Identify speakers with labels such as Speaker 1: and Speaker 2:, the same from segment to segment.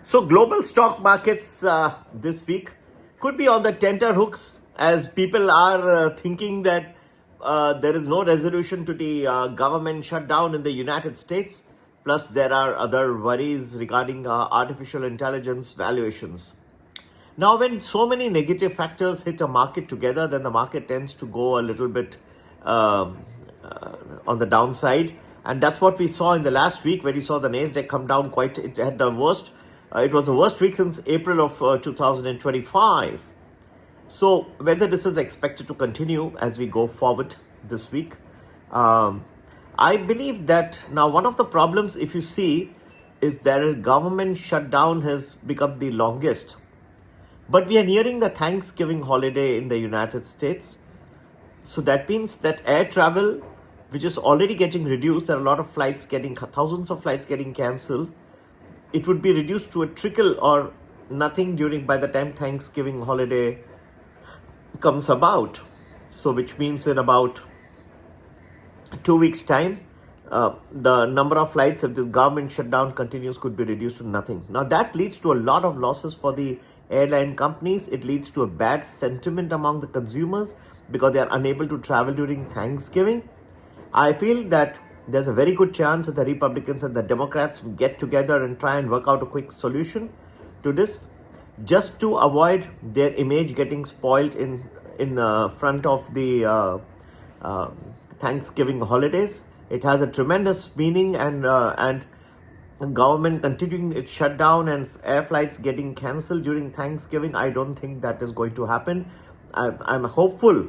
Speaker 1: So, global stock markets this week could be on the tenterhooks as people are thinking that there is no resolution to the government shutdown in the United States. Plus, there are other worries regarding artificial intelligence valuations. Now, when so many negative factors hit a market together, then the market tends to go a little bit on the downside. And that's what we saw in the last week, where we saw the Nasdaq come down quite. It had the worst. It was the worst week since April of 2025. So whether this is expected to continue as we go forward this week, I believe that now one of the problems, if you see, is that a government shutdown has become the longest. But we are nearing the Thanksgiving holiday in the United States. So that means that air travel, which is already getting reduced, there are a lot of flights thousands of flights getting cancelled. It would be reduced to a trickle or nothing by the time Thanksgiving holiday comes about. So which means in about 2 weeks time, the number of flights, if this government shutdown continues, could be reduced to nothing. Now that leads to a lot of losses for the airline companies. It leads to a bad sentiment among the consumers because they are unable to travel during Thanksgiving. I feel that there's a very good chance that the Republicans and the Democrats get together and try and work out a quick solution to this, just to avoid their image getting spoiled in front of the Thanksgiving holidays. It has a tremendous meaning, and government continuing its shutdown and air flights getting cancelled during Thanksgiving. I don't think that is going to happen. I'm hopeful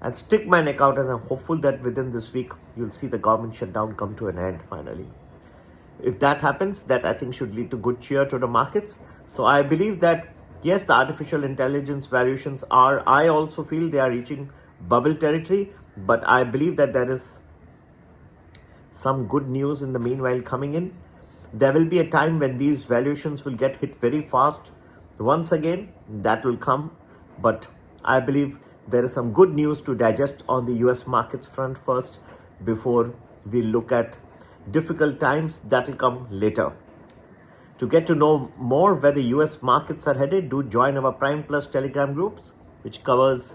Speaker 1: and stick my neck out, as I'm hopeful that within this week you'll see the government shutdown come to an end finally. If that happens, that I think should lead to good cheer to the markets. So I believe that yes, the artificial intelligence valuations I also feel they are reaching bubble territory, but I believe that there is some good news in the meanwhile coming in. There will be a time when these valuations will get hit very fast. Once again, that will come, but I believe there is some good news to digest on the US markets front first before we look at difficult times that will come later. To get to know more where the US markets are headed, do join our Prime Plus Telegram groups, which covers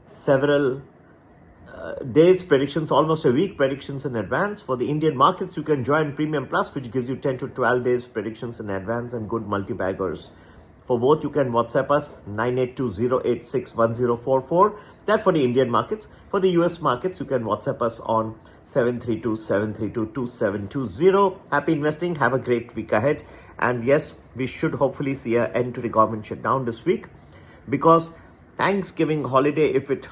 Speaker 1: several days predictions, almost a week predictions in advance. For the Indian markets, you can join Premium Plus, which gives you 10 to 12 days predictions in advance and good multi-baggers. For both, you can WhatsApp us 9820861044. That's for the Indian markets. For the US markets, you can WhatsApp us on 732-732-2720. Happy investing. Have a great week ahead. And yes, we should hopefully see an end to the government shutdown this week, because Thanksgiving holiday, if it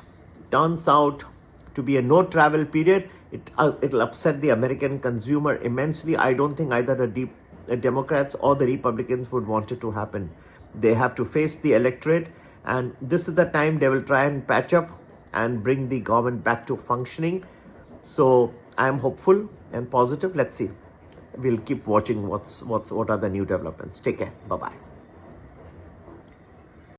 Speaker 1: turns out to be a no travel period, it'll upset the American consumer immensely. I don't think either the Democrats or the Republicans would want it to happen. They have to face the electorate, and this is the time they will try and patch up and bring the government back to functioning. So I am hopeful and positive. Let's see. We'll keep watching what are the new developments. Take care. Bye-bye.